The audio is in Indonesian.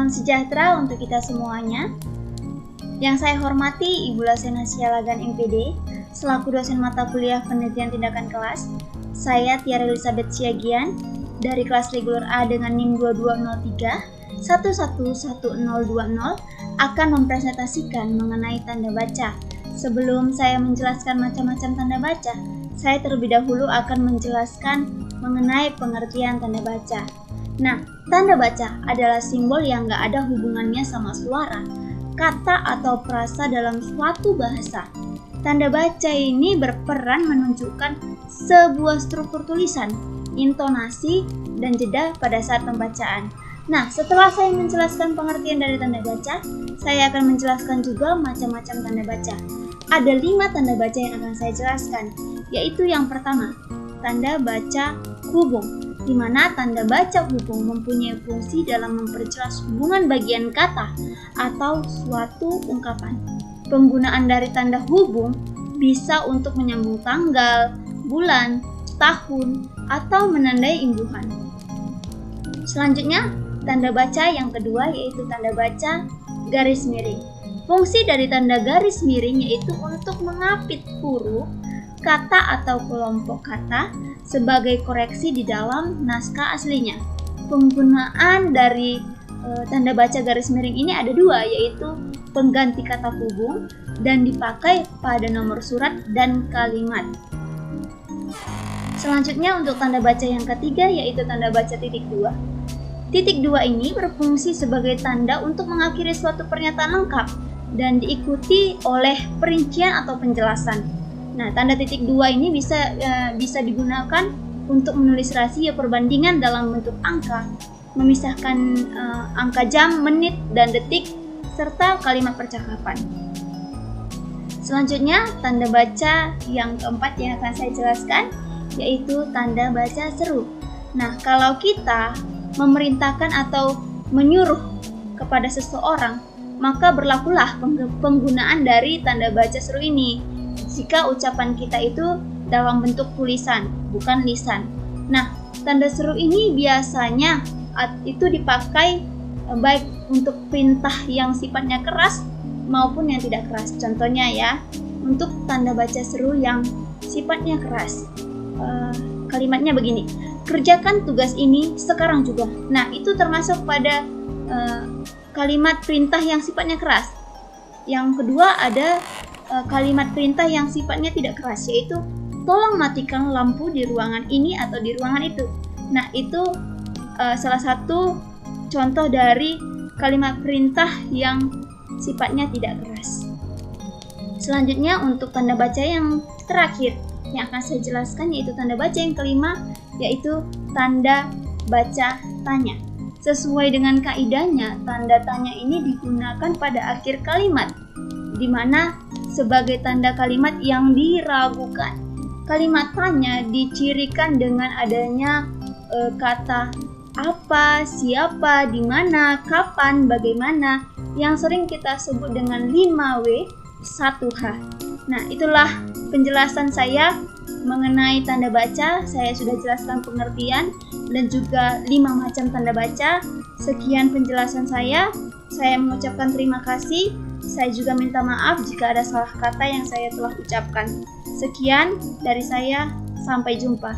Salam sejahtera untuk kita semuanya. Yang saya hormati Ibu Lasena Sialagan MPD, selaku dosen mata kuliah penelitian tindakan kelas. Saya Tiara Elizabeth Siagian dari kelas reguler A dengan NIM 2203 111020 akan mempresentasikan mengenai tanda baca. Sebelum saya menjelaskan macam-macam tanda baca, saya terlebih dahulu akan menjelaskan mengenai pengertian tanda baca. Nah, tanda baca adalah simbol yang gak ada hubungannya sama suara, kata atau frasa dalam suatu bahasa. Tanda baca ini berperan menunjukkan sebuah struktur tulisan, intonasi, dan jeda pada saat pembacaan. Nah, setelah saya menjelaskan pengertian dari tanda baca, saya akan menjelaskan juga macam-macam tanda baca. Ada 5 tanda baca yang akan saya jelaskan, yaitu yang pertama, tanda baca hubung, di mana tanda baca hubung mempunyai fungsi dalam memperjelas hubungan bagian kata atau suatu ungkapan. Penggunaan dari tanda hubung bisa untuk menyambung tanggal, bulan, tahun, atau menandai imbuhan. Selanjutnya, tanda baca yang kedua yaitu tanda baca garis miring. Fungsi dari tanda garis miring yaitu untuk mengapit huruf, kata atau kelompok kata sebagai koreksi di dalam naskah aslinya. Penggunaan dari tanda baca garis miring ini ada 2, yaitu pengganti kata hubung dan dipakai pada nomor surat dan kalimat. Selanjutnya untuk tanda baca yang ketiga yaitu tanda baca titik 2. Titik 2 ini berfungsi sebagai tanda untuk mengakhiri suatu pernyataan lengkap dan diikuti oleh perincian atau penjelasan. Nah, tanda titik 2 ini bisa digunakan untuk menulis rasio perbandingan dalam bentuk angka, memisahkan angka jam, menit, dan detik, serta kalimat percakapan. Selanjutnya, tanda baca yang keempat yang akan saya jelaskan, yaitu tanda baca seru. Nah, kalau kita memerintahkan atau menyuruh kepada seseorang, maka berlakulah penggunaan dari tanda baca seru ini jika ucapan kita itu dalam bentuk tulisan, bukan lisan. Nah, tanda seru ini biasanya itu dipakai baik untuk perintah yang sifatnya keras maupun yang tidak keras. Contohnya ya, untuk tanda baca seru yang sifatnya keras, kalimatnya begini, kerjakan tugas ini sekarang juga. Nah, itu termasuk pada kalimat perintah yang sifatnya keras. Yang kedua ada kalimat perintah yang sifatnya tidak keras, yaitu tolong matikan lampu di ruangan ini atau di ruangan itu. Nah, itu salah satu contoh dari kalimat perintah yang sifatnya tidak keras. Selanjutnya untuk tanda baca yang terakhir yang akan saya jelaskan yaitu tanda baca yang kelima, yaitu tanda baca tanya. Sesuai dengan kaidahnya, tanda tanya ini digunakan pada akhir kalimat, di mana sebagai tanda kalimat yang diragukan. Kalimat tanya dicirikan dengan adanya kata apa, siapa, di mana, kapan, bagaimana, yang sering kita sebut dengan 5W 1H. Nah, itulah penjelasan saya mengenai tanda baca. Saya sudah jelaskan pengertian dan juga 5 macam tanda baca. Sekian penjelasan saya. Saya mengucapkan terima kasih. Saya juga minta maaf jika ada salah kata yang saya telah ucapkan. Sekian dari saya, sampai jumpa.